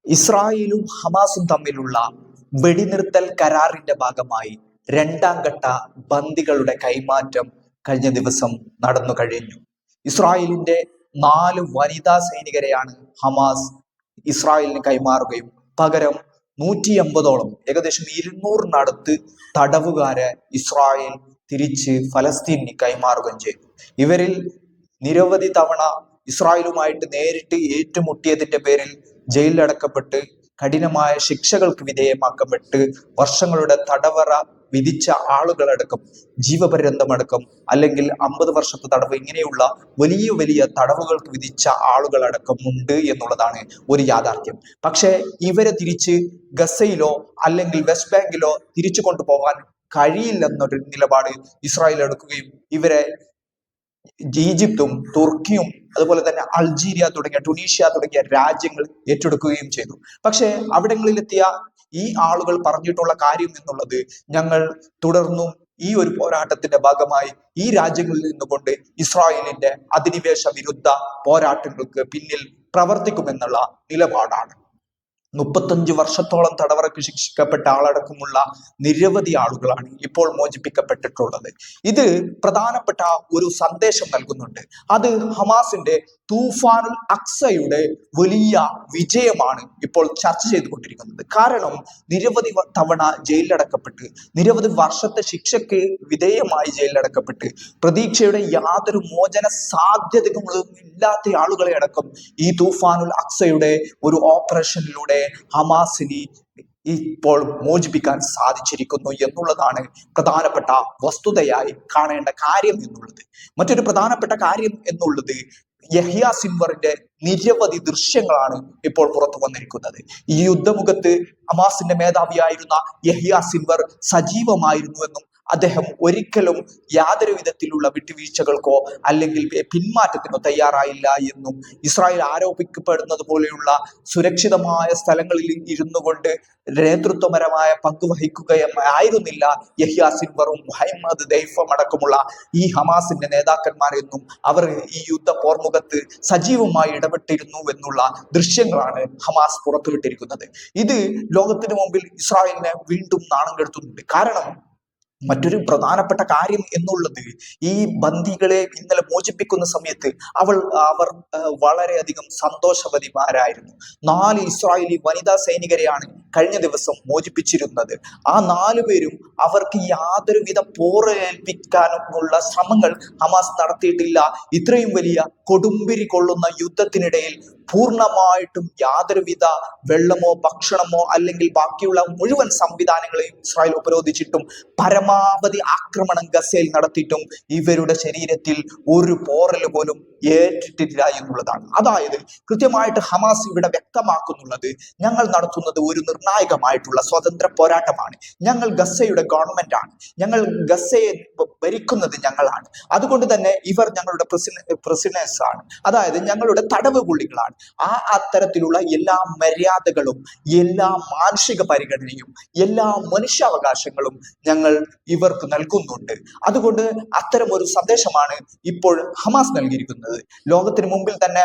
ഇസ്രായേലും ഹമാസും തമ്മിലുള്ള വെടിനിർത്തൽ കരാറിന്റെ ഭാഗമായി രണ്ടാം ഘട്ട ബന്ദികളുടെ കൈമാറ്റം കഴിഞ്ഞ ദിവസം നടന്നു കഴിഞ്ഞു. ഇസ്രായേലിന്റെ 4 വനിതാ സൈനികരെയാണ് ഹമാസ് ഇസ്രായേലിന് കൈമാറുകയും പകരം 150ഓളം ഏകദേശം 200-നടുത്ത് തടവുകാരെ ഇസ്രായേൽ തിരിച്ച് ഫലസ്തീനിന് കൈമാറുകയും ചെയ്തു. ഇവരിൽ നിരവധി തവണ ഇസ്രായേലുമായിട്ട് നേരിട്ട് ഏറ്റുമുട്ടിയതിന്റെ പേരിൽ ജയിലിലടക്കപ്പെട്ട് കഠിനമായ ശിക്ഷകൾക്ക് വിധേയമാക്കപ്പെട്ട് വർഷങ്ങളുടെ തടവറ വിധിച്ച ആളുകളടക്കം, ജീവപര്യന്തമടക്കം അല്ലെങ്കിൽ 50 വർഷത്തെ തടവ്, ഇങ്ങനെയുള്ള വലിയ വലിയ തടവുകൾക്ക് വിധിച്ച ആളുകളടക്കം ഉണ്ട് എന്നുള്ളതാണ് ഒരു യാഥാർത്ഥ്യം. പക്ഷേ ഇവരെ തിരിച്ച് ഗസയിലോ അല്ലെങ്കിൽ വെസ്റ്റ് ബാങ്കിലോ തിരിച്ചു കൊണ്ടുപോകാൻ കഴിയില്ലെന്നൊരു നിലപാട് ഇസ്രായേൽ എടുക്കുകയും ഇവരെ ഈജിപ്തും തുർക്കിയും അതുപോലെ തന്നെ അൾജീരിയ തുടങ്ങിയ ടുണീഷ്യ തുടങ്ങിയ രാജ്യങ്ങൾ ഏറ്റെടുക്കുകയും ചെയ്തു. പക്ഷെ അവിടങ്ങളിലെത്തിയ ഈ ആളുകൾ പറഞ്ഞിട്ടുള്ള കാര്യം എന്നുള്ളത്, ഞങ്ങൾ തുടർന്നും ഈ ഒരു പോരാട്ടത്തിന്റെ ഭാഗമായി ഈ രാജ്യങ്ങളിൽ നിന്നുകൊണ്ട് ഇസ്രായേലിന്റെ അധിനിവേശ വിരുദ്ധ പോരാട്ടങ്ങൾക്ക് പിന്നിൽ പ്രവർത്തിക്കുമെന്നുള്ള നിലപാടാണ്. 35 വർഷത്തോളം തടവറയ്ക്ക് ശിക്ഷിക്കപ്പെട്ട ആളടക്കമുള്ള നിരവധി ആളുകളാണ് ഇപ്പോൾ മോചിപ്പിക്കപ്പെട്ടിട്ടുള്ളത്. ഇത് പ്രധാനപ്പെട്ട ഒരു സന്ദേശം നൽകുന്നുണ്ട്. അത് ഹമാസിന്റെ തൂഫാനുൽ അക്സയുടെ വലിയ വിജയമാണ് ഇപ്പോൾ ചർച്ച ചെയ്തുകൊണ്ടിരിക്കുന്നത്. കാരണം നിരവധി തവണ ജയിലിലടക്കപ്പെട്ട്, നിരവധി വർഷത്തെ ശിക്ഷയ്ക്ക് വിധേയമായി ജയിലിലടക്കപ്പെട്ട്, പ്രതീക്ഷയുടെ യാതൊരു മോചന സാധ്യതകളും ഇല്ലാത്ത ആളുകളെ അടക്കം ഈ തൂഫാനുൽ അക്സയുടെ ഒരു ഓപ്പറേഷനിലൂടെ ഹമാസിന് ഇപ്പോൾ മോചിപ്പിക്കാൻ സാധിച്ചിരിക്കുന്നു എന്നുള്ളതാണ് പ്രധാനപ്പെട്ട വസ്തുതയായി കാണേണ്ട കാര്യം എന്നുള്ളത്. മറ്റൊരു പ്രധാനപ്പെട്ട കാര്യം എന്നുള്ളത്, യഹ്യ സിൻവറിന്റെ നിരവധി ദൃശ്യങ്ങളാണ് ഇപ്പോൾ പുറത്തു വന്നിരിക്കുന്നത്. ഈ യുദ്ധമുഖത്ത് ഹമാസിന്റെ മേധാവിയായിരുന്ന യഹ്യ സിൻവർ സജീവമായിരുന്നുവെന്നും അദ്ദേഹം ഒരിക്കലും യാതൊരു വിധത്തിലുള്ള വിട്ടുവീഴ്ചകൾക്കോ അല്ലെങ്കിൽ പിന്മാറ്റത്തിനോ തയ്യാറായില്ല എന്നും, ഇസ്രായേൽ ആരോപിക്കപ്പെടുന്നത് പോലെയുള്ള സുരക്ഷിതമായ സ്ഥലങ്ങളിൽ ഇരുന്നു കൊണ്ട് നേതൃത്വപരമായ പങ്കുവഹിക്കുകയായിരുന്നില്ല യഹ്യ സിൻവറും മുഹമ്മദ് ദൈഫും അടക്കമുള്ള ഈ ഹമാസിന്റെ നേതാക്കന്മാരെന്നും, അവർ ഈ യുദ്ധ പോർമുഖത്ത് സജീവമായി ഇടപെട്ടിരുന്നു എന്നുള്ള ദൃശ്യങ്ങളാണ് ഹമാസ് പുറത്തുവിട്ടിരിക്കുന്നത്. ഇത് ലോകത്തിന് മുമ്പിൽ ഇസ്രായേലിനെ വീണ്ടും നാണം കെടുത്തുന്നുണ്ട്. കാരണം മറ്റൊരു പ്രധാനപ്പെട്ട കാര്യം എന്നുള്ളത്, ഈ ബന്ദികളെ ഇന്നലെ മോചിപ്പിക്കുന്ന സമയത്ത് അവർ വളരെയധികം സന്തോഷവതിമാരായിരുന്നു. 4 ഇസ്രായേലി വനിതാ സൈനികരെയാണ് കഴിഞ്ഞ ദിവസം മോചിപ്പിച്ചിരുന്നത്. ആ 4 പേരും അവർക്ക് യാതൊരുവിധ പോറേൽപ്പിക്കാനുള്ള ശ്രമങ്ങൾ ഹമാസ് നടത്തിയിട്ടില്ല. ഇത്രയും വലിയ കൊടുമ്പിരി കൊള്ളുന്ന യുദ്ധത്തിനിടയിൽ പൂർണ്ണമായിട്ടും യാതൊരുവിധ വെള്ളമോ ഭക്ഷണമോ അല്ലെങ്കിൽ ബാക്കിയുള്ള മുഴുവൻ സംവിധാനങ്ങളെയും ഇസ്രായേൽ ഉപരോധിച്ചിട്ടും പരമാവധി ആക്രമണം ഗസയിൽ നടത്തിയിട്ടും ഇവരുടെ ശരീരത്തിൽ ഒരു പോറൽ പോലും ഏറ്റിട്ടില്ല എന്നുള്ളതാണ്. അതായത് കൃത്യമായിട്ട് ഹമാസ് ഇവിടെ വ്യക്തമാക്കുന്നുള്ളത്, ഞങ്ങൾ നടത്തുന്നത് ഒരു നിർണായകമായിട്ടുള്ള സ്വതന്ത്ര പോരാട്ടമാണ്. ഞങ്ങൾ ഗസയുടെ ഗവൺമെന്റ് ആണ്, ഞങ്ങൾ ഗസയെ ഭരിക്കുന്നത് ഞങ്ങളാണ്. അതുകൊണ്ട് തന്നെ ഇവർ ഞങ്ങളുടെ പ്രസിഡൻസ് ആണ്, അതായത് ഞങ്ങളുടെ തടവ് പുള്ളികളാണ്. അത്തരത്തിലുള്ള എല്ലാ മര്യാദകളും, എല്ലാ മാനുഷിക പരിഗണനയും, എല്ലാ മനുഷ്യാവകാശങ്ങളും ഞങ്ങൾ ഇവർക്ക് നൽകുന്നുണ്ട്. അതുകൊണ്ട് അത്തരം ഒരു സന്ദേശമാണ് ഇപ്പോൾ ഹമാസ് നൽകിയിരിക്കുന്നത്. ലോകത്തിന് മുമ്പിൽ തന്നെ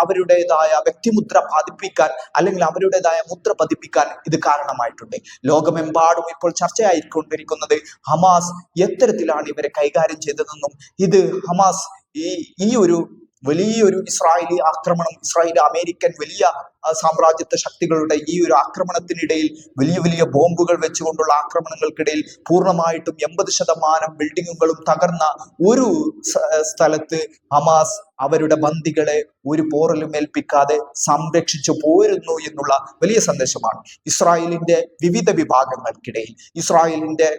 അവരുടേതായ വ്യക്തിമുദ്ര പതിപ്പിക്കാൻ അല്ലെങ്കിൽ അവരുടേതായ മുദ്ര പതിപ്പിക്കാൻ ഇത് കാരണമായിട്ടുണ്ട്. ലോകമെമ്പാടും ഇപ്പോൾ ചർച്ചയായിക്കൊണ്ടിരിക്കുന്നത് ഹമാസ് എത്തരത്തിലാണ് ഇവരെ കൈകാര്യം ചെയ്തതെന്നും, ഇത് ഹമാസ് ഈ ഒരു വലിയൊരു ഇസ്രായേലി ആക്രമണം, അമേരിക്കൻ വലിയ സാമ്രാജ്യത്വ ശക്തികളുടെ ഈ ഒരു ആക്രമണത്തിനിടയിൽ, വലിയ വലിയ ബോംബുകൾ വെച്ചുകൊണ്ടുള്ള ആക്രമണങ്ങൾക്കിടയിൽ പൂർണ്ണമായിട്ടും 80% ബിൽഡിങ്ങുകളും തകർന്ന ഒരു സ്ഥലത്ത് ഹമാസ് അവരുടെ ബന്ദികളെ ഒരു പോറലും ഏൽപ്പിക്കാതെ സംരക്ഷിച്ചു പോരുന്നു എന്നുള്ള വലിയ സന്ദേശമാണ് ഇസ്രായേലിന്റെ വിവിധ വിഭാഗങ്ങൾക്കിടയിൽ, ഇസ്രായേലിന്റെ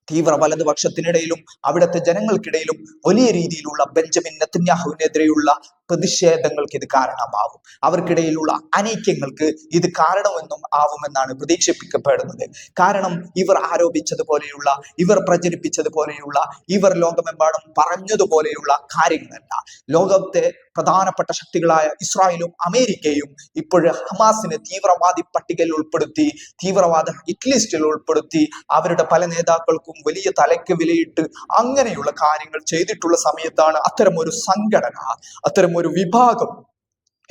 തീവ്ര വലതുപക്ഷത്തിനിടയിലും അവിടുത്തെ ജനങ്ങൾക്കിടയിലും വലിയ രീതിയിലുള്ള ബെഞ്ചമിൻ നെതന്യാഹുവിനെതിരെയുള്ള പ്രതിഷേധങ്ങൾക്ക് ഇത് കാരണമാവും. അവർക്കിടയിലുള്ള അനൈക്യങ്ങൾക്ക് ഇത് കാരണമെന്നും ആവുമെന്നാണ് പ്രതീക്ഷിക്കപ്പെടുന്നത്. കാരണം ഇവർ ആരോപിച്ചതുപോലെയുള്ള, ഇവർ പ്രചരിപ്പിച്ചതുപോലെയുള്ള, ഇവർ ലോകമെമ്പാടും പറഞ്ഞതുപോലെയുള്ള കാര്യങ്ങളല്ല. ലോകത്തെ പ്രധാനപ്പെട്ട ശക്തികളായ ഇസ്രായേലും അമേരിക്കയും ഇപ്പോൾ ഹമാസിനെ തീവ്രവാദി പട്ടികയിൽ ഉൾപ്പെടുത്തി, തീവ്രവാദ ഹിറ്റ് ലിസ്റ്റിൽ ഉൾപ്പെടുത്തി, അവരുടെ പല നേതാക്കൾക്കും വലിയ തലയ്ക്ക് വിലയിട്ട് അങ്ങനെയുള്ള കാര്യങ്ങൾ ചെയ്തിട്ടുള്ള സമയത്താണ് അത്തരം ഒരു സംഘടന, അത്തരം ഒരു വിഭാഗം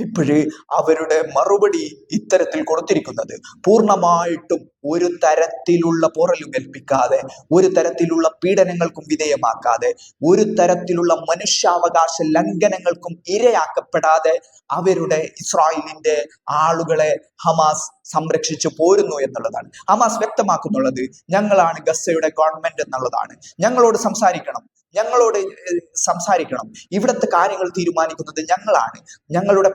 ഇപ്പോഴ് അവരുടെ മറുപടി ഇത്തരത്തിൽ കൊടുത്തിരിക്കുന്നത്, പൂർണ്ണമായിട്ടും ഒരു തരത്തിലുള്ള പോറലും ഏൽപ്പിക്കാതെ, ഒരു തരത്തിലുള്ള പീഡനങ്ങൾക്കും വിധേയമാക്കാതെ, ഒരു തരത്തിലുള്ള മനുഷ്യാവകാശ ലംഘനങ്ങൾക്കും ഇരയാക്കപ്പെടാതെ അവരുടെ ഇസ്രായേലിന്റെ ആളുകളെ ഹമാസ് സംരക്ഷിച്ചു പോരുന്നു എന്നുള്ളതാണ്. ഹമാസ് വ്യക്തമാക്കുന്നുള്ളത്, ഞങ്ങളാണ് ഗസയുടെ ഗവൺമെന്റ് എന്നുള്ളതാണ്. ഞങ്ങളോട് സംസാരിക്കണം, ഇവിടുത്തെ കാര്യങ്ങൾ തീരുമാനിക്കുന്നത് ഞങ്ങളാണ്. നിങ്ങളുടെ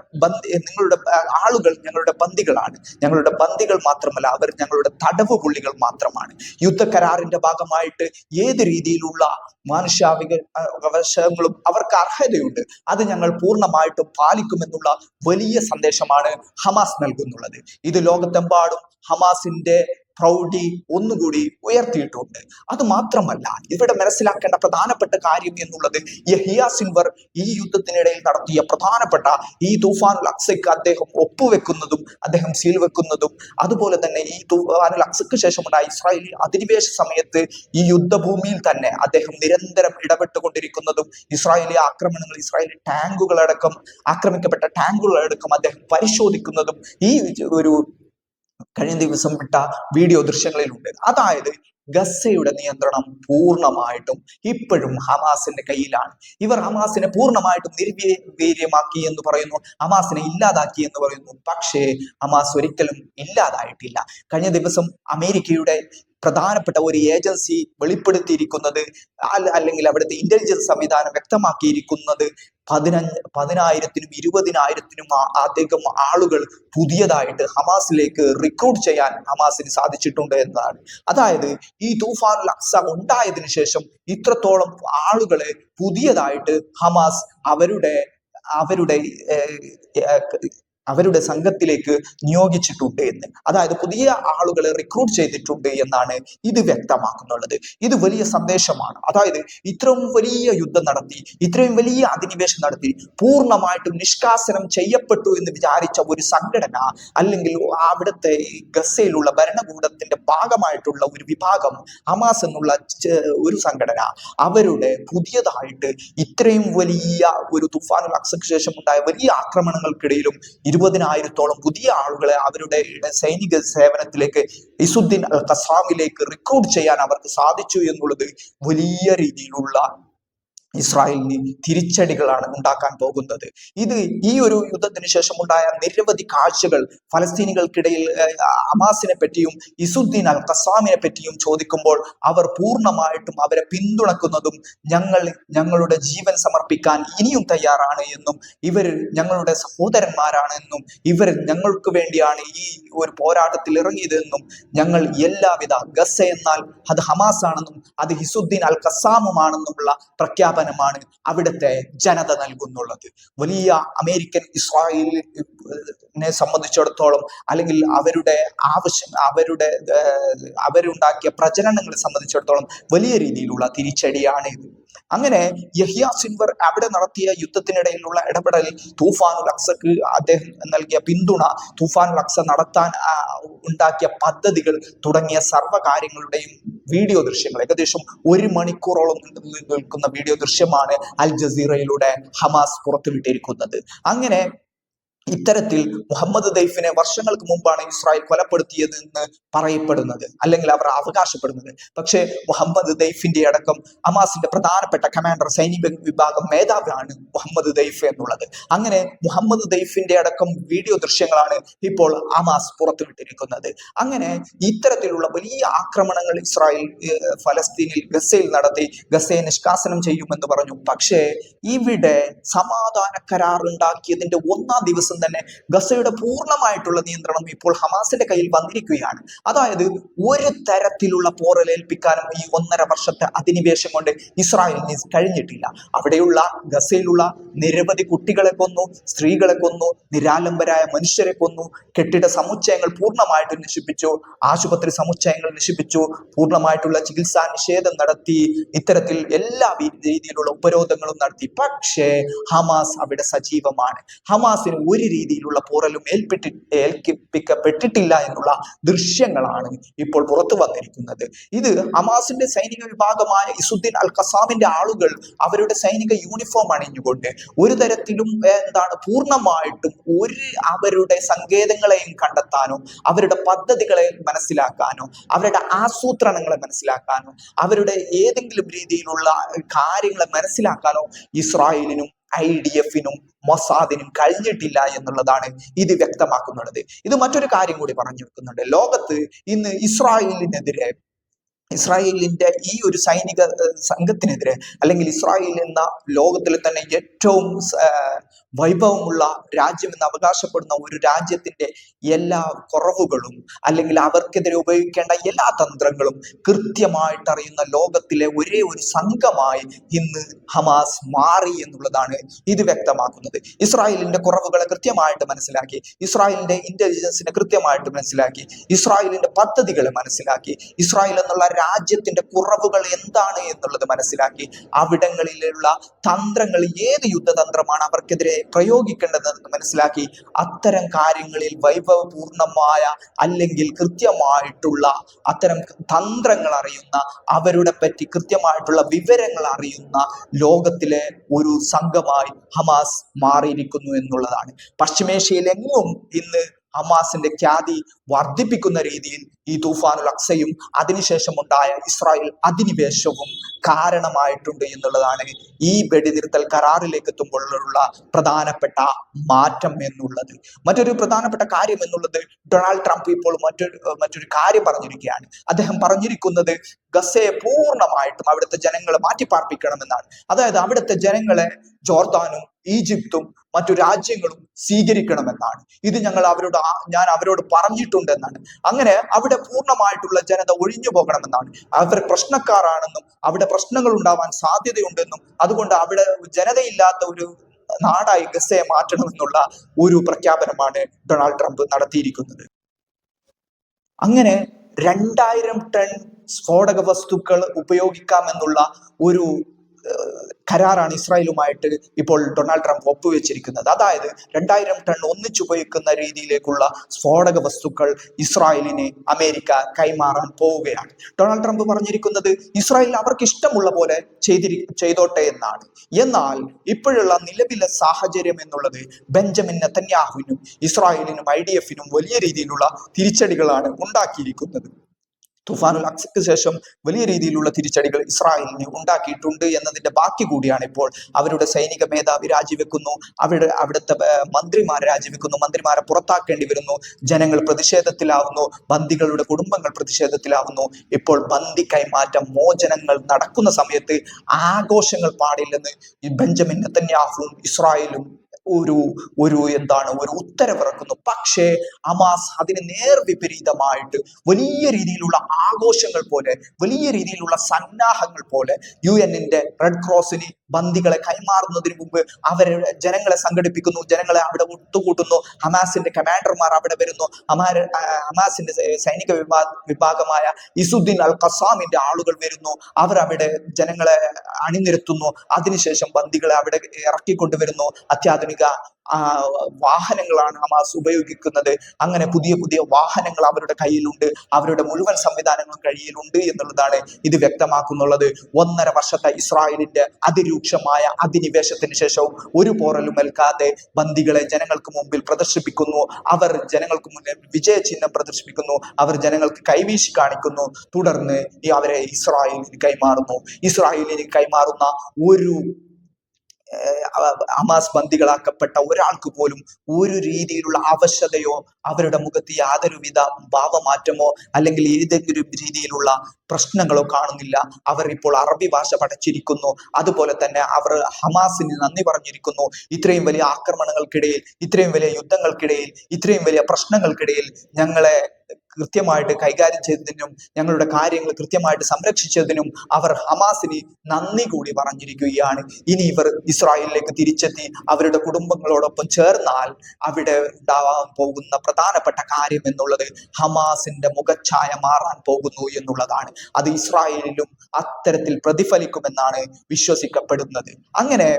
ആളുകൾ ഞങ്ങളുടെ ബന്ദികളാണ്. ഞങ്ങളുടെ ബന്ദികൾ മാത്രമല്ല, അവർ ഞങ്ങളുടെ തടവ് പുള്ളികൾ മാത്രമാണ്. യുദ്ധക്കരാറിന്റെ ഭാഗമായിട്ട് ഏത് രീതിയിലുള്ള മാനുഷ്യാവകാശങ്ങളും അവർക്ക് അർഹതയുണ്ട്. അത് ഞങ്ങൾ പൂർണ്ണമായിട്ടും പാലിക്കുമെന്നുള്ള വലിയ സന്ദേശമാണ് ഹമാസ് നൽകുന്നുള്ളത്. ഇത് ലോകത്തെമ്പാടും ഹമാസിന്റെ പ്രൗഢി ഒന്നുകൂടി ഉയർത്തിയിട്ടുണ്ട്. അത് മാത്രമല്ല, ഇവിടെ മനസ്സിലാക്കേണ്ട പ്രധാനപ്പെട്ട കാര്യം എന്നുള്ളത്, യഹിയ സിൻവർ ഈ യുദ്ധത്തിനിടയിൽ നടത്തിയ പ്രധാനപ്പെട്ട ഈ തൂഫാനുൽ അക്സയ്ക്ക് അദ്ദേഹം ഒപ്പുവെക്കുന്നതും അദ്ദേഹം സീൽ വെക്കുന്നതും, അതുപോലെ തന്നെ ഈ തൂഫാനുൽ അക്സയ്ക്ക് ശേഷമുണ്ടായ ഇസ്രായേലി അധിനിവേശ സമയത്ത് ഈ യുദ്ധഭൂമിയിൽ തന്നെ അദ്ദേഹം നിരന്തരം ഇടപെട്ടുകൊണ്ടിരിക്കുന്നതും, ഇസ്രായേലി ആക്രമണങ്ങൾ, ഇസ്രായേലി ആക്രമിക്കപ്പെട്ട ടാങ്കുകളടക്കം അദ്ദേഹം പരിശോധിക്കുന്നതും ഈ ഒരു കഴിഞ്ഞ ദിവസം വിട്ട വീഡിയോ ദൃശ്യങ്ങളിലുണ്ട്. അതായത് ഗസയുടെ നിയന്ത്രണം പൂർണ്ണമായിട്ടും ഇപ്പോഴും ഹമാസിന്റെ കയ്യിലാണ്. ഇവർ ഹമാസിനെ പൂർണ്ണമായിട്ടും നിർവീര്യമാക്കി എന്ന് പറയുന്നു, ഹമാസിനെ ഇല്ലാതാക്കി എന്ന് പറയുന്നു. പക്ഷേ ഹമാസ് ഒരിക്കലും ഇല്ലാതായിട്ടില്ല. കഴിഞ്ഞ ദിവസം അമേരിക്കയുടെ പ്രധാനപ്പെട്ട ഒരു ഏജൻസി വെളിപ്പെടുത്തിയിരിക്കുന്നത്, അല്ലെങ്കിൽ അവിടുത്തെ ഇന്റലിജൻസ് സംവിധാനം വ്യക്തമാക്കിയിരിക്കുന്നത്, 10,000-നും 20,000-നും അധികം ആളുകൾ പുതിയതായിട്ട് ഹമാസിലേക്ക് റിക്രൂട്ട് ചെയ്യാൻ ഹമാസിന് സാധിച്ചിട്ടുണ്ട് എന്നതാണ്. അതായത് ഈ തൂഫാനുൽ അക്സ ഉണ്ടായതിനു ശേഷം ഇത്രത്തോളം ആളുകളെ പുതിയതായിട്ട് ഹമാസ് അവരുടെ സംഘത്തിലേക്ക് നിയോഗിച്ചിട്ടുണ്ട് എന്ന്, അതായത് പുതിയ ആളുകളെ റിക്രൂട്ട് ചെയ്തിട്ടുണ്ട് എന്നാണ് ഇത് വ്യക്തമാക്കുന്നുള്ളത്. ഇത് വലിയ സന്ദേശമാണ്. അതായത് ഇത്രയും വലിയ യുദ്ധം നടത്തി, ഇത്രയും വലിയ അധിനിവേശം നടത്തി, പൂർണ്ണമായിട്ടും നിഷ്കാസനം ചെയ്യപ്പെട്ടു എന്ന് വിചാരിച്ച ഒരു സംഘടന, അല്ലെങ്കിൽ അവിടുത്തെ ഗസയിലുള്ള ഭരണകൂടത്തിന്റെ ഭാഗമായിട്ടുള്ള ഒരു വിഭാഗം, ഹമാസ് എന്നുള്ള ഒരു സംഘടന, അവരുടെ പുതിയതായിട്ട് ഇത്രയും വലിയ ഒരു തുഫാനുൽ അക്സയ്ക്ക് ശേഷം ഉണ്ടായ വലിയ ആക്രമണങ്ങൾക്കിടയിലും 20,000-ഓളം പുതിയ ആളുകളെ അവരുടെ സൈനിക സേവനത്തിലേക്ക്, ഇസുദ്ദീൻ അൽ ഖസാമിലേക്ക് റിക്രൂട്ട് ചെയ്യാൻ അവർക്ക് സാധിച്ചു എന്നുള്ളത് വലിയ രീതിയിലുള്ള ഇസ്രായേലിന് തിരിച്ചടികളാണ് ഉണ്ടാക്കാൻ പോകുന്നത്. ഇത് ഈ ഒരു യുദ്ധത്തിന് ശേഷമുണ്ടായ നിരവധി കാഴ്ചകൾ ഫലസ്തീനികൾക്കിടയിൽ ഹമാസിനെ പറ്റിയും ഇസുദ്ദീൻ അൽ ഖസാമിനെ പറ്റിയും ചോദിക്കുമ്പോൾ അവർ പൂർണ്ണമായിട്ടും അവരെ പിന്തുണക്കുന്നതും, ഞങ്ങളുടെ ജീവൻ സമർപ്പിക്കാൻ ഇനിയും തയ്യാറാണ് എന്നും, ഇവർ ഞങ്ങളുടെ സഹോദരന്മാരാണ് എന്നും, ഇവർ ഞങ്ങൾക്ക് വേണ്ടിയാണ് ഈ ഒരു പോരാട്ടത്തിൽ ഇറങ്ങിയതെന്നും, ഞങ്ങൾ എല്ലാവിധ, ഗസ എന്നാൽ അത് ഹമാസ് ആണെന്നും അത് ഇസുദ്ദീൻ അൽ ഖസാമുമാണെന്നുമുള്ള പ്രഖ്യാപനമാണ് അവിടുത്തെ ജനത നൽകുന്നുള്ളത്. വലിയ അമേരിക്കൻ ഇസ്രായേലിനെ സംബന്ധിച്ചിടത്തോളം, അല്ലെങ്കിൽ അവരുടെ ആവശ്യം, അവരുണ്ടാക്കിയ പ്രചരണങ്ങളെ സംബന്ധിച്ചിടത്തോളം വലിയ രീതിയിലുള്ള തിരിച്ചടിയാണ് ഇത്. അങ്ങനെ യഹിയ സിൻവർ അവിടെ നടത്തിയ യുദ്ധത്തിനിടയിലുള്ള ഇടപെടൽ, തൂഫാനുൽ അക്സക്ക് അദ്ദേഹം നൽകിയ പിന്തുണ, തൂഫാനുൽ അക്സ നടത്താൻ ഉണ്ടാക്കിയ പദ്ധതികൾ തുടങ്ങിയ സർവ്വകാര്യങ്ങളുടെയും വീഡിയോ ദൃശ്യങ്ങൾ, ഏകദേശം 1 മണിക്കൂറോളം നിൽക്കുന്ന വീഡിയോ ദൃശ്യമാണ് അൽ ജസീറയിലൂടെ ഹമാസ് പുറത്തുവിട്ടിരിക്കുന്നത്. അങ്ങനെ ഇത്തരത്തിൽ മുഹമ്മദ് ദൈഫിനെ വർഷങ്ങൾക്ക് മുമ്പാണ് ഇസ്രായേൽ കൊലപ്പെടുത്തിയതെന്ന് പറയപ്പെടുന്നത്, അല്ലെങ്കിൽ അവർ അവകാശപ്പെടുന്നത്. പക്ഷേ മുഹമ്മദ് ദൈഫിന്റെ അടക്കം ഹമാസിന്റെ പ്രധാനപ്പെട്ട കമാൻഡർ, സൈനിക വിഭാഗം മേധാവിയാണ് മുഹമ്മദ് ദൈഫ് എന്നുള്ളത്. അങ്ങനെ മുഹമ്മദ് ദൈഫിന്റെ അടക്കം വീഡിയോ ദൃശ്യങ്ങളാണ് ഇപ്പോൾ ഹമാസ് പുറത്തുവിട്ടിരിക്കുന്നത്. അങ്ങനെ ഇത്തരത്തിലുള്ള വലിയ ആക്രമണങ്ങൾ ഇസ്രായേൽ ഫലസ്തീനിൽ, ഗസയിൽ നടത്തി, ഗസയെ നിഷ്കാസനം ചെയ്യുമെന്ന് പറഞ്ഞു. പക്ഷേ ഇവിടെ സമാധാന കരാർ ഉണ്ടാക്കിയതിന്റെ 1-ാം ദിവസം തന്നെ ഗസയുടെ പൂർണ്ണമായിട്ടുള്ള നിയന്ത്രണം ഇപ്പോൾ ഹമാസിന്റെ കയ്യിൽ വന്നിരിക്കുകയാണ്. അതായത് ഒരു തരത്തിലുള്ള പോറലേൽപ്പിക്കാനും ഈ 1.5 വർഷത്തെ അധിനിവേശം കൊണ്ട് ഇസ്രായേലിന് കഴിഞ്ഞിട്ടില്ല. അവിടെയുള്ള ഗസയിലുള്ള നിരവധി കുട്ടികളെ കൊന്നു, സ്ത്രീകളെ കൊന്നു, നിരാലംബരായ മനുഷ്യരെ കൊന്നു, കെട്ടിട സമുച്ചയങ്ങൾ പൂർണ്ണമായിട്ടും നശിപ്പിച്ചു, ആശുപത്രി സമുച്ചയങ്ങൾ നശിപ്പിച്ചു, പൂർണ്ണമായിട്ടുള്ള ചികിത്സാ നിഷേധം നടത്തി, ഇത്തരത്തിൽ എല്ലാ രീതിയിലുള്ള ഉപരോധങ്ങളും നടത്തി. പക്ഷേ ഹമാസ് അവിടെ സജീവമാണ്. ഹമാസിന് ഒരു ഒരു രീതിയിലുള്ള പോറലും ഏൽപ്പിക്കപ്പെട്ടിട്ടില്ല എന്നുള്ള ദൃശ്യങ്ങളാണ് ഇപ്പോൾ പുറത്തു വന്നിരിക്കുന്നത്. ഇത് ഹമാസിന്റെ സൈനിക വിഭാഗമായ ഇസുദ്ദീൻ അൽ ഖസാമിന്റെ ആളുകൾ അവരുടെ സൈനിക യൂണിഫോം അണിഞ്ഞുകൊണ്ട് ഒരു തരത്തിലും പൂർണ്ണമായിട്ടും അവരുടെ സങ്കേതങ്ങളെയും കണ്ടെത്താനോ അവരുടെ പദ്ധതികളെ മനസ്സിലാക്കാനോ അവരുടെ ആസൂത്രണങ്ങളെ മനസ്സിലാക്കാനോ അവരുടെ ഏതെങ്കിലും രീതിയിലുള്ള കാര്യങ്ങളെ മനസ്സിലാക്കാനോ ഇസ്രായേലിനും IDF-നും മൊസാദിനും കഴിഞ്ഞിട്ടില്ല എന്നുള്ളതാണ് ഇത് വ്യക്തമാക്കുന്നുള്ളത്. ഇത് മറ്റൊരു കാര്യം കൂടി പറഞ്ഞു വെക്കുന്നുണ്ട്. ലോകത്ത് ഇന്ന് ഇസ്രായേലിന്റെ ഈ ഒരു സൈനിക സംഘത്തിനെതിരെ, അല്ലെങ്കിൽ ഇസ്രായേൽ എന്ന ലോകത്തിൽ തന്നെ ഏറ്റവും വൈഭവമുള്ള രാജ്യം എന്ന് അവകാശപ്പെടുന്ന ഒരു രാജ്യത്തിന്റെ എല്ലാ കുറവുകളും അല്ലെങ്കിൽ അവർക്കെതിരെ ഉപയോഗിക്കേണ്ട എല്ലാ തന്ത്രങ്ങളും കൃത്യമായിട്ട് അറിയുന്ന ലോകത്തിലെ ഒരേ ഒരു സംഘമായി ഇന്ന് ഹമാസ് മാറി എന്നുള്ളതാണ് ഇത് വ്യക്തമാക്കുന്നത്. ഇസ്രായേലിന്റെ കുറവുകളെ കൃത്യമായിട്ട് മനസ്സിലാക്കി, ഇസ്രായേലിന്റെ ഇന്റലിജൻസിനെ കൃത്യമായിട്ട് മനസ്സിലാക്കി, ഇസ്രായേലിന്റെ പദ്ധതികളെ മനസ്സിലാക്കി, ഇസ്രായേൽ എന്നുള്ള രാജ്യത്തിന്റെ കുറവുകൾ എന്താണ് എന്നുള്ളത് മനസ്സിലാക്കി, അവിടങ്ങളിലുള്ള തന്ത്രങ്ങൾ, ഏത് യുദ്ധതന്ത്രമാണ് അവർക്കെതിരെ പ്രയോഗിക്കേണ്ടതെന്ന് മനസ്സിലാക്കി, അത്തരം കാര്യങ്ങളിൽ വൈഭവപൂർണമായ അല്ലെങ്കിൽ കൃത്യമായിട്ടുള്ള അത്തരം തന്ത്രങ്ങൾ അറിയുന്ന, അവരുടെ പറ്റി കൃത്യമായിട്ടുള്ള വിവരങ്ങൾ അറിയുന്ന ലോകത്തിലെ ഒരു സംഘമായി ഹമാസ് മാറിയിരിക്കുന്നു എന്നുള്ളതാണ്. പശ്ചിമേഷ്യയിലെങ്ങും ഇന്ന് ഹമാസിന്റെ ഖ്യാതി വർദ്ധിപ്പിക്കുന്ന രീതിയിൽ ഈ തൂഫാനുൽ അക്സയും അതിനുശേഷം ഉണ്ടായ ഇസ്രായേൽ അധിനിവേശവും കാരണമായിട്ടുണ്ട് എന്നുള്ളതാണ് ഈ വെടിനിർത്തൽ കരാറിലേക്ക് എത്തുമ്പോഴുള്ള പ്രധാനപ്പെട്ട മാറ്റം എന്നുള്ളത്. മറ്റൊരു പ്രധാനപ്പെട്ട കാര്യം എന്നുള്ളത്, ഡൊണാൾഡ് ട്രംപ് ഇപ്പോൾ മറ്റൊരു കാര്യം പറഞ്ഞിരിക്കുകയാണ്. അദ്ദേഹം പറഞ്ഞിരിക്കുന്നത് ഗസയെ പൂർണ്ണമായിട്ടും അവിടുത്തെ ജനങ്ങളെ മാറ്റിപ്പാർപ്പിക്കണമെന്നാണ്. അതായത് അവിടുത്തെ ജനങ്ങളെ ജോർദാനും ഈജിപ്തും മറ്റു രാജ്യങ്ങളും സ്വീകരിക്കണമെന്നാണ്. ഇത് ഞാൻ അവരോട് പറഞ്ഞിട്ടുണ്ടെന്നാണ്. അങ്ങനെ അവിടെ പൂർണ്ണമായിട്ടുള്ള ജനത ഒഴിഞ്ഞു പോകണമെന്നാണ്. അവർ പ്രശ്നക്കാരാണെന്നും അവിടെ പ്രശ്നങ്ങൾ ഉണ്ടാവാൻ സാധ്യതയുണ്ടെന്നും അതുകൊണ്ട് അവിടെ ജനതയില്ലാത്ത ഒരു നാടായി ഗസയെ മാറ്റണമെന്നുള്ള ഒരു പ്രഖ്യാപനമാണ് ഡൊണാൾഡ് ട്രംപ് നടത്തിയിരിക്കുന്നത്. അങ്ങനെ 2000 ടൺ സ്ഫോടക വസ്തുക്കൾ ഉപയോഗിക്കാമെന്നുള്ള ഒരു കരാറാണ് ഇസ്രായേലുമായിട്ട് ഇപ്പോൾ ഡൊണാൾഡ് ട്രംപ് ഒപ്പുവെച്ചിരിക്കുന്നത്. അതായത് 2000 ടൺ ഒന്നിച്ചുപയോഗിക്കുന്ന രീതിയിലേക്കുള്ള സ്ഫോടക വസ്തുക്കൾ ഇസ്രായേലിന് അമേരിക്ക കൈമാറാൻ പോവുകയാണ്. ഡൊണാൾഡ് ട്രംപ് പറഞ്ഞിരിക്കുന്നത് ഇസ്രായേൽ അവർക്ക് ഇഷ്ടമുള്ള പോലെ ചെയ്തോട്ടെ എന്നാണ്. എന്നാൽ ഇപ്പോഴുള്ള നിലവിലെ സാഹചര്യം എന്നുള്ളത് ബെഞ്ചമിൻ നെതന്യാഹുവിനും ഇസ്രായേലിനും IDF-നും വലിയ രീതിയിലുള്ള തിരിച്ചടികളാണ് ഉണ്ടാക്കിയിരിക്കുന്നത്. തുഫാനുൽ അക്സയ്ക്ക് ശേഷം വലിയ രീതിയിലുള്ള തിരിച്ചടികൾ ഇസ്രായേലിന് ഉണ്ടാക്കിയിട്ടുണ്ട് എന്നതിന്റെ ബാക്കി കൂടിയാണ് ഇപ്പോൾ. അവരുടെ സൈനിക മേധാവി രാജിവെക്കുന്നു, അവിടുത്തെ മന്ത്രിമാർ രാജിവെക്കുന്നു, മന്ത്രിമാരെ പുറത്താക്കേണ്ടി വരുന്നു, ജനങ്ങൾ പ്രതിഷേധത്തിലാവുന്നു, ബന്ദികളുടെ കുടുംബങ്ങൾ പ്രതിഷേധത്തിലാവുന്നു. ഇപ്പോൾ ബന്ദി കൈമാറ്റം, മോചനങ്ങൾ നടക്കുന്ന സമയത്ത് ആഘോഷങ്ങൾ പാടില്ലെന്ന് ഈ ബെഞ്ചമിൻ നെതന്യാഹുവും ഇസ്രായേലും ഒരു ഉത്തരവിറക്കുന്നു. പക്ഷേ ഹമാസ് അതിന് നേർവിപരീതമായിട്ട് വലിയ രീതിയിലുള്ള ആഘോഷങ്ങൾ പോലെ, വലിയ രീതിയിലുള്ള സന്നാഹങ്ങൾ പോലെ UN-ന്റെ റെഡ് ക്രോസിന് ബന്ദികളെ കൈമാറുന്നതിന് മുമ്പ് അവരുടെ ജനങ്ങളെ സംഘടിപ്പിക്കുന്നു, ജനങ്ങളെ അവിടെ ഒത്തുകൂട്ടുന്നു. ഹമാസിന്റെ കമാൻഡർമാർ അവിടെ വരുന്നു, ഹമാസിന്റെ സൈനിക വിഭാഗമായ ഇസുദ്ദീൻ അൽ ഖസാമിന്റെ ആളുകൾ വരുന്നു, അവർ അവിടെ ജനങ്ങളെ അണിനിരത്തുന്നു. അതിനുശേഷം ബന്ദികളെ അവിടെ ഇറക്കിക്കൊണ്ടുവരുന്നു. അത്യാധുനിക വാഹനങ്ങളാണ് ഹമാസ് ഉപയോഗിക്കുന്നത്. അങ്ങനെ പുതിയ പുതിയ വാഹനങ്ങൾ അവരുടെ കയ്യിലുണ്ട്, അവരുടെ മുഴുവൻ സംവിധാനങ്ങളും കയ്യിലുണ്ട് എന്നുള്ളതാണ് ഇത് വ്യക്തമാക്കുന്നുള്ളത്. 1.5 വർഷത്തെ ഇസ്രായേലിന്റെ അതിരൂക്ഷമായ അധിനിവേശത്തിന് ശേഷവും ഒരു പോറലും ഏൽക്കാതെ ബന്ദികളെ ജനങ്ങൾക്ക് മുമ്പിൽ പ്രദർശിപ്പിക്കുന്നു. അവർ ജനങ്ങൾക്ക് മുന്നിൽ വിജയ ചിഹ്നം പ്രദർശിപ്പിക്കുന്നു, അവർ ജനങ്ങൾക്ക് കൈവീശി കാണിക്കുന്നു. തുടർന്ന് അവരെ ഇസ്രായേലിന് കൈമാറുന്ന ഒരു ഹമാസ് ബന്ദികളാക്കപ്പെട്ട ഒരാൾക്ക് പോലും ഒരു രീതിയിലുള്ള അവശതയോ അവരുടെ മുഖത്ത് യാതൊരുവിധ ഭാവമാറ്റമോ അല്ലെങ്കിൽ ഏതെങ്കിലും രീതിയിലുള്ള പ്രശ്നങ്ങളോ കാണുന്നില്ല. അവർ ഇപ്പോൾ അറബി ഭാഷ പഠിച്ചിരിക്കുന്നു. അതുപോലെ തന്നെ അവർ ഹമാസിന് നന്ദി പറഞ്ഞിരിക്കുന്നു. ഇത്രയും വലിയ ആക്രമണങ്ങൾക്കിടയിൽ, ഇത്രയും വലിയ യുദ്ധങ്ങൾക്കിടയിൽ, ഇത്രയും വലിയ പ്രശ്നങ്ങൾക്കിടയിൽ ഞങ്ങളെ കൃത്യമായിട്ട് കൈകാര്യം ചെയ്തതിനും ഞങ്ങളുടെ കാര്യങ്ങൾ കൃത്യമായിട്ട് സംരക്ഷിച്ചതിനും അവർ ഹമാസിന് നന്ദി കൂടി പറഞ്ഞിരിക്കുകയാണ്. ഇനി ഇവർ ഇസ്രായേലിലേക്ക് തിരിച്ചെത്തി അവരുടെ കുടുംബങ്ങളോടൊപ്പം ചേർന്നാൽ അവിടെ ഉണ്ടാവാൻ പോകുന്ന പ്രധാനപ്പെട്ട കാര്യം എന്നുള്ളത് ഹമാസിന്റെ മുഖച്ഛായ മാറാൻ പോകുന്നു എന്നുള്ളതാണ്. അത് ഇസ്രായേലിലും അത്തരത്തിൽ പ്രതിഫലിക്കുമെന്നാണ് വിശ്വസിക്കപ്പെടുന്നത്. അങ്ങനെ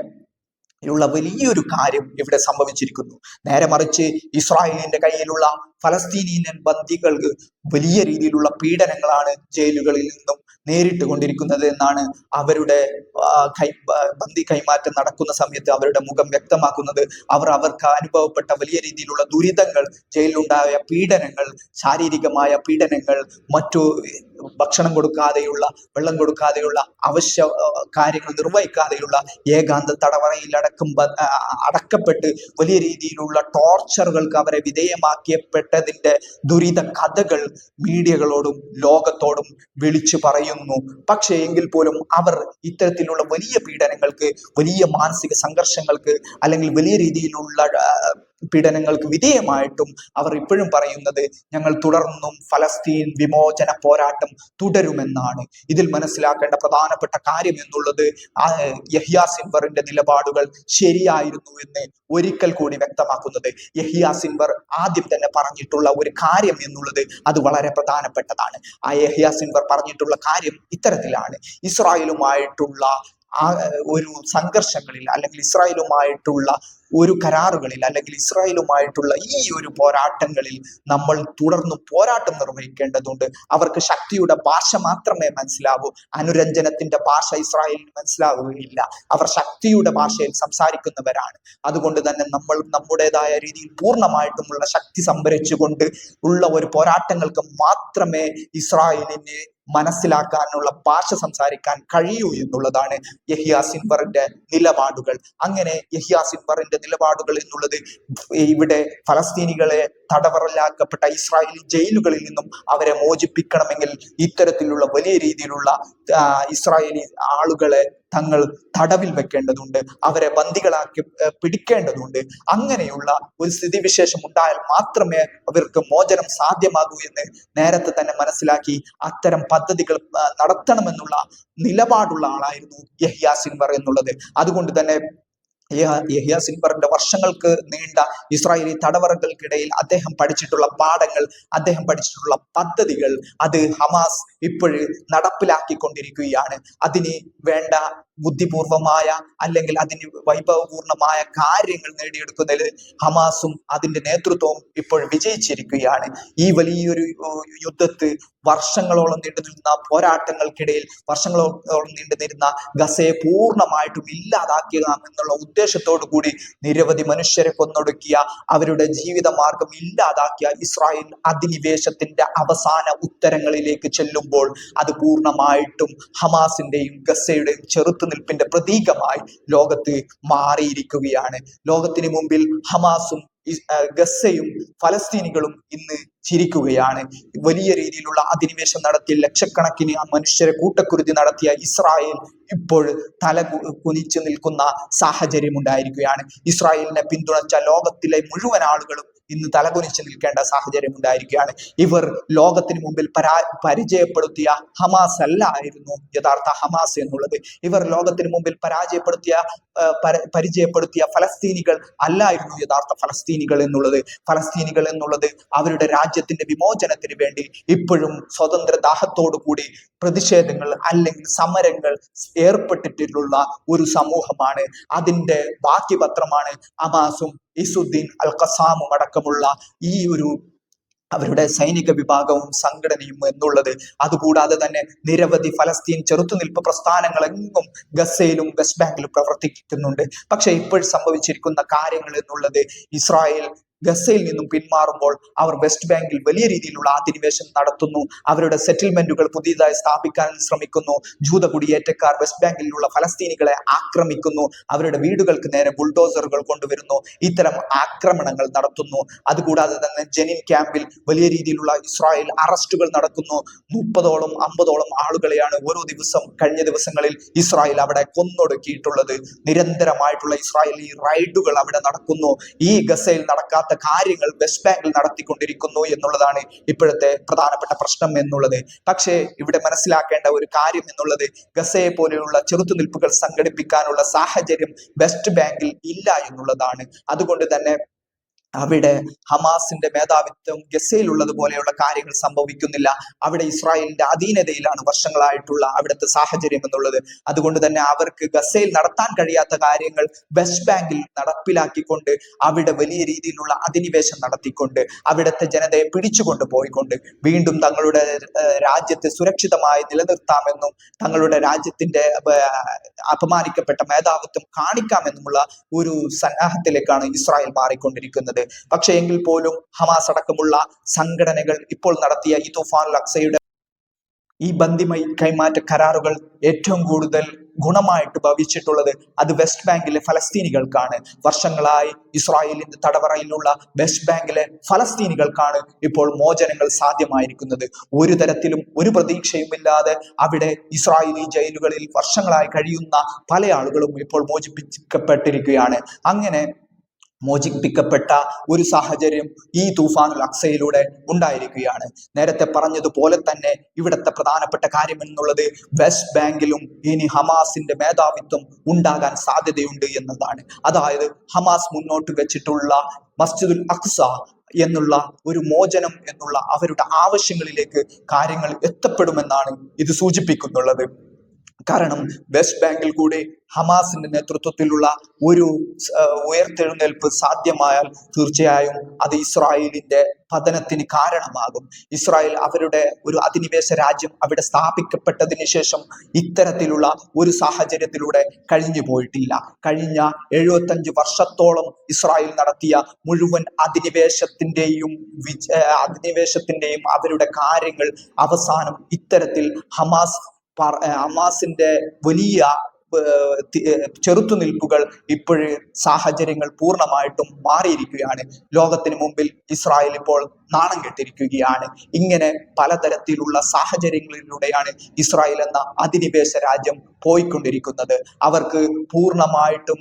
ുള്ള വലിയൊരു കാര്യം ഇവിടെ സംഭവിച്ചിരിക്കുന്നു. നേരെ മറിച്ച് ഇസ്രായേലിന്റെ കയ്യിലുള്ള ഫലസ്തീനിയൻ ബന്ദികൾക്ക് വലിയ രീതിയിലുള്ള പീഡനങ്ങളാണ് ജയിലുകളിൽ നിന്നും നേരിട്ട് കൊണ്ടിരിക്കുന്നത് എന്നാണ് അവരുടെ ബന്ദി കൈമാറ്റം നടക്കുന്ന സമയത്ത് അവരുടെ മുഖം വ്യക്തമാക്കുന്നത്. അവർക്ക് അനുഭവപ്പെട്ട വലിയ രീതിയിലുള്ള ദുരിതങ്ങൾ, ജയിലിലുണ്ടായ പീഡനങ്ങൾ, ശാരീരികമായ പീഡനങ്ങൾ, മറ്റു ഭക്ഷണം കൊടുക്കാതെയുള്ള, വെള്ളം കൊടുക്കാതെയുള്ള, അവശ്യ കാര്യങ്ങൾ നിർവഹിക്കാതെയുള്ള, ഏകാന്ത തടവറയിൽ അടക്കപ്പെട്ട് വലിയ രീതിയിലുള്ള ടോർച്ചറുകൾക്ക് അവരെ വിധേയമാക്കിയപ്പെട്ടതിന്റെ ദുരിത കഥകൾ മീഡിയകളോടും ലോകത്തോടും വിളിച്ചു പറയുന്നു. പക്ഷേ എങ്കിൽ പോലും അവർ ഇത്തരത്തിലുള്ള വലിയ പീഡനങ്ങൾക്ക്, വലിയ മാനസിക സംഘർഷങ്ങൾക്ക്, അല്ലെങ്കിൽ വലിയ രീതിയിലുള്ള പീഡനങ്ങൾക്ക് വിധേയമായിട്ടും അവർ ഇപ്പോഴും പറയുന്നത് ഞങ്ങൾ തുടർന്നും ഫലസ്തീൻ വിമോചന പോരാട്ടം തുടരുമെന്നാണ്. ഇതിൽ മനസ്സിലാക്കേണ്ട പ്രധാനപ്പെട്ട കാര്യം എന്നുള്ളത് യഹ്യാ സിൻവറിന്റെ നിലപാടുകൾ ശരിയായിരുന്നു എന്ന് ഒരിക്കൽ കൂടി വ്യക്തമാക്കുന്നത്. യഹ്യാ സിൻവർ ആദ്യം തന്നെ പറഞ്ഞിട്ടുള്ള ഒരു കാര്യം എന്നുള്ളത് അത് വളരെ പ്രധാനപ്പെട്ടതാണ്. ആ യഹ്യാ സിൻവർ പറഞ്ഞിട്ടുള്ള കാര്യം ഇത്തരത്തിലാണ്: ഇസ്രായേലുമായിട്ടുള്ള ഒരു സംഘർഷങ്ങളിൽ, അല്ലെങ്കിൽ ഇസ്രായേലുമായിട്ടുള്ള ഒരു കരാറുകളിൽ, അല്ലെങ്കിൽ ഇസ്രായേലുമായിട്ടുള്ള ഈ ഒരു പോരാട്ടങ്ങളിൽ നമ്മൾ തുടർന്ന് പോരാട്ടം നിർവഹിക്കേണ്ടതുണ്ട്. അവർക്ക് ശക്തിയുടെ ഭാഷ മാത്രമേ മനസ്സിലാവൂ, അനുരഞ്ജനത്തിന്റെ ഭാഷ ഇസ്രായേലിന് മനസ്സിലാവുകയില്ല. അവർ ശക്തിയുടെ ഭാഷയിൽ സംസാരിക്കുന്നവരാണ്. അതുകൊണ്ട് തന്നെ നമ്മൾ നമ്മുടേതായ രീതിയിൽ പൂർണ്ണമായിട്ടുമുള്ള ശക്തി സംഭരിച്ചുകൊണ്ട് ഉള്ള ഒരു പോരാട്ടങ്ങൾക്ക് മാത്രമേ ഇസ്രായേലിന് മനസ്സിലാക്കാനുള്ള ഭാഷ സംസാരിക്കാൻ കഴിയൂ എന്നുള്ളതാണ് യഹ്യാ സിൻവറിന്റെ നിലപാടുകൾ. അങ്ങനെ യഹ്യാ സിൻവറിന്റെ നിലപാടുകൾ എന്നുള്ളത് ഇവിടെ ഫലസ്തീനികളെ തടവറലാക്കപ്പെട്ട ഇസ്രായേലി ജയിലുകളിൽ നിന്നും അവരെ മോചിപ്പിക്കണമെങ്കിൽ ഇത്തരത്തിലുള്ള വലിയ രീതിയിലുള്ള ഇസ്രായേലി ആളുകളെ തങ്ങൾ തടവിൽ വെക്കേണ്ടതുണ്ട്, അവരെ ബന്ദികളാക്കി പിടിക്കേണ്ടതുണ്ട്. അങ്ങനെയുള്ള ഒരു സ്ഥിതിവിശേഷം ഉണ്ടായാൽ മാത്രമേ അവർക്ക് മോചനം സാധ്യമാകൂ എന്ന് നേരത്തെ തന്നെ മനസ്സിലാക്കി അത്തരം പദ്ധതികൾ നടത്തണമെന്നുള്ള നിലപാടുള്ള ആളായിരുന്നു യഹ്യാ സിൻവർ എന്നുള്ളത്. അതുകൊണ്ട് തന്നെ യഹ്യാ സിൻവറിന്റെ വർഷങ്ങൾക്ക് നീണ്ട ഇസ്രായേലി തടവറകൾക്കിടയിൽ അദ്ദേഹം പഠിച്ചിട്ടുള്ള പാഠങ്ങൾ, അദ്ദേഹം പഠിച്ചിട്ടുള്ള പദ്ധതികൾ അത് ഹമാസ് ഇപ്പോഴ് നടപ്പിലാക്കിക്കൊണ്ടിരിക്കുകയാണ്. അതിന് വേണ്ട ബുദ്ധിപൂർവമായ, അല്ലെങ്കിൽ അതിന് വൈഭവപൂർണമായ കാര്യങ്ങൾ നേടിയെടുക്കുന്നതിൽ ഹമാസും അതിന്റെ നേതൃത്വവും ഇപ്പോൾ വിജയിച്ചിരിക്കുകയാണ്. ഈ വലിയൊരു യുദ്ധത്ത് വർഷങ്ങളോളം നീണ്ടുനിന്ന പോരാട്ടങ്ങൾക്കിടയിൽ, വർഷങ്ങളോളം നീണ്ടുനിരുന്ന ഗസയെ പൂർണ്ണമായിട്ടും ഇല്ലാതാക്കുക എന്നുള്ള ഉദ്ദേശത്തോടു കൂടി നിരവധി മനുഷ്യരെ കൊന്നൊടുക്കിയ, അവരുടെ ജീവിത മാർഗം ഇല്ലാതാക്കിയ ഇസ്രായേൽ അധിനിവേശത്തിന്റെ അവസാന ഉത്തരങ്ങളിലേക്ക് ചെല്ലുമ്പോൾ അത് പൂർണ്ണമായിട്ടും ഹമാസിന്റെയും ഗസയുടെയും ചെറുത്തുനിൽപ്പിന്റെ പ്രതീകമായി ലോകത്ത് മാറിയിരിക്കുകയാണ്. ലോകത്തിന് മുമ്പിൽ ഹമാസും ഗസയും ഫലസ്തീനികളും ഇന്ന് ചിരിക്കുകയാണ്. വലിയ രീതിയിലുള്ള അധിനിവേശം നടത്തിയ, ലക്ഷക്കണക്കിന് മനുഷ്യരെ കൂട്ടക്കുരുതി നടത്തിയ ഇസ്രായേൽ ഇപ്പോൾ തല കുനിച്ചു നിൽക്കുന്ന സാഹചര്യം ഉണ്ടായിരിക്കുകയാണ്. ഇസ്രായേലിനെ പിന്തുണച്ച ലോകത്തിലെ മുഴുവൻ ആളുകളും ഇന്ന് തലകുനിച്ച് നിൽക്കേണ്ട സാഹചര്യം ഉണ്ടായിരിക്കുകയാണ്. ഇവർ ലോകത്തിന് മുമ്പിൽ പരിചയപ്പെടുത്തിയ ഹമാസ് അല്ലായിരുന്നു യഥാർത്ഥ ഹമാസ് എന്നുള്ളത്. ഇവർ ലോകത്തിന് മുമ്പിൽ പരിചയപ്പെടുത്തിയ ഫലസ്തീനികൾ അല്ലായിരുന്നു യഥാർത്ഥ ഫലസ്തീനികൾ എന്നുള്ളത്. ഫലസ്തീനികൾ എന്നുള്ളത് അവരുടെ രാജ്യത്തിന്റെ വിമോചനത്തിന് വേണ്ടി ഇപ്പോഴും സ്വതന്ത്ര ദാഹത്തോടു കൂടി പ്രതിഷേധങ്ങൾ, അല്ലെങ്കിൽ സമരങ്ങൾ ഏർപ്പെട്ടിട്ടുള്ള ഒരു സമൂഹമാണ്. അതിന്റെ ബാക്കി പത്രമാണ് ഹമാസും ഇസുദ്ദീൻ അൽ ഖസാമും അടക്കമുള്ള ഈ ഒരു അവരുടെ സൈനിക വിഭാഗവും സംഘടനയും എന്നുള്ളത്. അതുകൂടാതെ തന്നെ നിരവധി ഫലസ്തീൻ ചെറുത്തുനിൽപ്പ് പ്രസ്ഥാനങ്ങളെങ്ങും ഗസയിലും വെസ്റ്റ് ബാങ്കിലും പ്രവർത്തിക്കുന്നുണ്ട്. പക്ഷെ ഇപ്പോൾ സംഭവിച്ചിരിക്കുന്ന കാര്യങ്ങൾ എന്നുള്ളത്, ഇസ്രായേൽ ഗസയിൽ നിന്നും പിന്മാറുമ്പോൾ അവർ വെസ്റ്റ് ബാങ്കിൽ വലിയ രീതിയിലുള്ള അധിനിവേശം നടത്തുന്നു. അവരുടെ സെറ്റിൽമെന്റുകൾ പുതിയതായി സ്ഥാപിക്കാൻ ശ്രമിക്കുന്നു. ജൂത കുടിയേറ്റക്കാർ വെസ്റ്റ് ബാങ്കിലുള്ള ഫലസ്തീനികളെ ആക്രമിക്കുന്നു. അവരുടെ വീടുകൾക്ക് നേരെ ബുൾഡോസറുകൾ കൊണ്ടുവരുന്നു. ഇത്തരം ആക്രമണങ്ങൾ നടത്തുന്നു. അതുകൂടാതെ തന്നെ ജെനിൻ ക്യാമ്പിൽ വലിയ രീതിയിലുള്ള ഇസ്രായേൽ അറസ്റ്റുകൾ നടക്കുന്നു. 30ഓളം 50ഓളം ആളുകളെയാണ് ഓരോ ദിവസം കഴിഞ്ഞ ദിവസങ്ങളിൽ ഇസ്രായേൽ അവിടെ കൊന്നൊടുക്കിയിട്ടുള്ളത്. നിരന്തരമായിട്ടുള്ള ഇസ്രായേലി റൈഡുകൾ അവിടെ നടക്കുന്നു. ഈ ഗസയിൽ നടക്കാത്ത കാര്യങ്ങൾ വെസ്റ്റ് ബാങ്കിൽ നടത്തിക്കൊണ്ടിരിക്കുന്നു എന്നുള്ളതാണ് ഇപ്പോഴത്തെ പ്രധാനപ്പെട്ട പ്രശ്നം എന്നുള്ളത്. പക്ഷേ ഇവിടെ മനസ്സിലാക്കേണ്ട ഒരു കാര്യം എന്നുള്ളത്, ഗസയെ പോലെയുള്ള ചെറുത്തുനിൽപ്പുകൾ സംഘടിപ്പിക്കാനുള്ള സാഹചര്യം വെസ്റ്റ് ബാങ്കിൽ ഇല്ല എന്നുള്ളതാണ്. അതുകൊണ്ട് തന്നെ അവിടെ ഹമാസിന്റെ മേധാവിത്വം ഗസയിലുള്ളതുപോലെയുള്ള കാര്യങ്ങൾ സംഭവിക്കുന്നില്ല. അവിടെ ഇസ്രായേലിന്റെ അധീനതയിലാണ് വർഷങ്ങളായിട്ടുള്ള അവിടുത്തെ സാഹചര്യം എന്നുള്ളത്. അതുകൊണ്ട് തന്നെ അവർക്ക് ഗസയിൽ നടത്താൻ കഴിയാത്ത കാര്യങ്ങൾ വെസ്റ്റ് ബാങ്കിൽ നടപ്പിലാക്കിക്കൊണ്ട് അവിടെ വലിയ രീതിയിലുള്ള അധിനിവേശം നടത്തിക്കൊണ്ട് അവിടുത്തെ ജനതയെ പിടിച്ചുകൊണ്ട് പോയിക്കൊണ്ട് വീണ്ടും തങ്ങളുടെ രാജ്യത്തെ സുരക്ഷിതമായി നിലനിർത്താമെന്നും തങ്ങളുടെ രാജ്യത്തിന്റെ അപമാനിക്കപ്പെട്ട മേധാവിത്വം കാണിക്കാമെന്നുമുള്ള ഒരു സന്നാഹത്തിലേക്കാണ് ഇസ്രായേൽ മാറിക്കൊണ്ടിരിക്കുന്നത്. പക്ഷേ എങ്കിൽ പോലും ഹമാസ് അടക്കമുള്ള സംഘടനകൾ ഇപ്പോൾ നടത്തിയ ഈ തുഫാനുൽ അക്സയുടെ ഈ ബന്ദിമൈ കൈമാറ്റ കരാറുകൾ ഏറ്റവും കൂടുതൽ ഗുണമായിട്ട് ഭവിച്ചിട്ടുള്ളത് അത് വെസ്റ്റ് ബാങ്കിലെ ഫലസ്തീനികൾക്കാണ്. വർഷങ്ങളായി ഇസ്രായേലിന്റെ തടവറയിലുള്ള വെസ്റ്റ് ബാങ്കിലെ ഫലസ്തീനികൾക്കാണ് ഇപ്പോൾ മോചനങ്ങൾ സാധ്യമായിരിക്കുന്നത്. ഒരു തരത്തിലും ഒരു പ്രതീക്ഷയുമില്ലാതെ അവിടെ ഇസ്രായേലി ജയിലുകളിൽ വർഷങ്ങളായി കഴിയുന്ന പല ആളുകളും ഇപ്പോൾ മോചിപ്പിക്കപ്പെട്ടിരിക്കുകയാണ്. അങ്ങനെ മോചിപ്പിക്കപ്പെട്ട ഒരു സാഹചര്യം ഈ തൂഫാനുൽ അക്സയിലൂടെ ഉണ്ടായിരിക്കുകയാണ്. നേരത്തെ പറഞ്ഞതുപോലെ തന്നെ ഇവിടുത്തെ പ്രധാനപ്പെട്ട കാര്യം എന്നുള്ളത് വെസ്റ്റ് ബാങ്കിലും ഇനി ഹമാസിന്റെ മേധാവിത്വം ഉണ്ടാകാൻ സാധ്യതയുണ്ട് എന്നതാണ്. അതായത് ഹമാസ് മുന്നോട്ട് വെച്ചിട്ടുള്ള മസ്ജിദുൽ അഖ്സ എന്നുള്ള ഒരു മോചനം എന്നുള്ള അവരുടെ ആവശ്യങ്ങളിലേക്ക് കാര്യങ്ങൾ എത്തപ്പെടുമെന്നാണ് ഇത് സൂചിപ്പിക്കുന്നുള്ളത്. കാരണം വെസ്റ്റ് ബാങ്കിൽ കൂടി ഹമാസിന്റെ നേതൃത്വത്തിലുള്ള ഒരു ഉയർത്തെഴുന്നേൽപ്പ് സാധ്യമായാൽ തീർച്ചയായും അത് ഇസ്രായേലിന്റെ പതനത്തിന് കാരണമാകും. ഇസ്രായേൽ അവരുടെ ഒരു അധിനിവേശ രാജ്യം അവിടെ സ്ഥാപിക്കപ്പെട്ടതിന് ശേഷം ഇത്തരത്തിലുള്ള ഒരു സാഹചര്യത്തിലൂടെ കഴിഞ്ഞു പോയിട്ടില്ല. കഴിഞ്ഞ 75 വർഷത്തോളം ഇസ്രായേൽ നടത്തിയ മുഴുവൻ അധിനിവേശത്തിന്റെയും അവരുടെ കാര്യങ്ങൾ അവസാനം ഇത്തരത്തിൽ ഹമാസിന്റെ വലിയ ചെറുത്തുനിൽപ്പുകൾ ഇപ്പോഴ് സാഹചര്യങ്ങൾ പൂർണ്ണമായിട്ടും മാറിയിരിക്കുകയാണ്. ലോകത്തിന് മുമ്പിൽ ഇസ്രായേൽ ഇപ്പോൾ നാണം കെട്ടിരിക്കുകയാണ്. ഇങ്ങനെ പലതരത്തിലുള്ള സാഹചര്യങ്ങളിലൂടെയാണ് ഇസ്രായേൽ എന്ന അധിനിവേശ രാജ്യം പോയിക്കൊണ്ടിരിക്കുന്നത്. അവർക്ക് പൂർണ്ണമായിട്ടും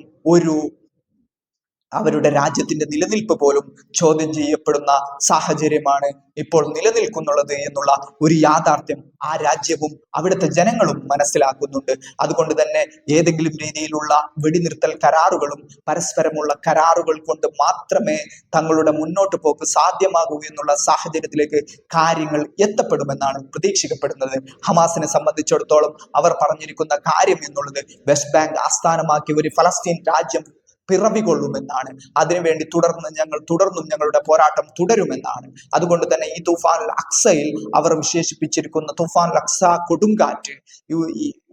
അവരുടെ രാജ്യത്തിന്റെ നിലനിൽപ്പ് പോലും ചോദ്യം ചെയ്യപ്പെടുന്ന സാഹചര്യമാണ് ഇപ്പോൾ നിലനിൽക്കുന്നുള്ളത് എന്നുള്ള ഒരു യാഥാർത്ഥ്യം ആ രാജ്യവും അവിടുത്തെ ജനങ്ങളും മനസ്സിലാക്കുന്നുണ്ട്. അതുകൊണ്ട് തന്നെ ഏതെങ്കിലും രീതിയിലുള്ള വെടിനിർത്തൽ കരാറുകളും പരസ്പരമുള്ള കരാറുകൾ കൊണ്ട് മാത്രമേ തങ്ങളുടെ മുന്നോട്ട് പോക്ക് സാധ്യമാകൂ എന്നുള്ള സാഹചര്യത്തിലേക്ക് കാര്യങ്ങൾ എത്തപ്പെടുമെന്നാണ് പ്രതീക്ഷിക്കപ്പെടുന്നത്. ഹമാസിനെ സംബന്ധിച്ചിടത്തോളം അവർ പറഞ്ഞിരിക്കുന്ന കാര്യം എന്നുള്ളത് വെസ്റ്റ് ബാങ്ക് ആസ്ഥാനമാക്കിയ ഒരു ഫലസ്തീൻ രാജ്യം പിറവികൊള്ളുമെന്നാണ്. അതിനുവേണ്ടി തുടർന്നും ഞങ്ങളുടെ പോരാട്ടം തുടരുമെന്നാണ്. അതുകൊണ്ട് തന്നെ ഈ തൂഫാനുൽ അക്സയിൽ അവർ വിശേഷിപ്പിച്ചിരിക്കുന്ന തൂഫാനുൽ അക്സ കൊടുങ്കാറ്റ്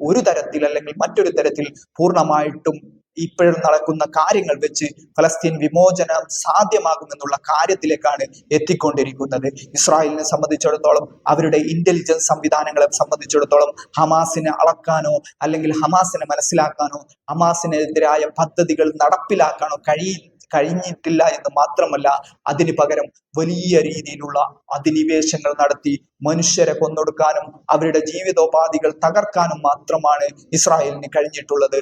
ഒരു തരത്തിൽ അല്ലെങ്കിൽ മറ്റൊരു തരത്തിൽ പൂർണ്ണമായിട്ടും ഇപ്പോഴും നടക്കുന്ന കാര്യങ്ങൾ വെച്ച് ഫലസ്തീൻ വിമോചനം സാധ്യമാകുമെന്നുള്ള കാര്യത്തിലേക്കാണ് എത്തിക്കൊണ്ടിരിക്കുന്നത്. ഇസ്രായേലിനെ സംബന്ധിച്ചിടത്തോളം അവരുടെ ഇന്റലിജൻസ് സംവിധാനങ്ങളെ സംബന്ധിച്ചിടത്തോളം ഹമാസിനെ അളക്കാനോ അല്ലെങ്കിൽ ഹമാസിനെ മനസ്സിലാക്കാനോ ഹമാസിനെതിരായ പദ്ധതികൾ നടപ്പിലാക്കാനോ കഴിഞ്ഞിട്ടില്ല എന്ന് മാത്രമല്ല, അതിന് പകരം വലിയ രീതിയിലുള്ള അധിനിവേശങ്ങൾ നടത്തി മനുഷ്യരെ കൊന്നൊടുക്കാനും അവരുടെ ജീവിതോപാധികൾ തകർക്കാനും മാത്രമാണ് ഇസ്രായേലിന് കഴിഞ്ഞിട്ടുള്ളത്.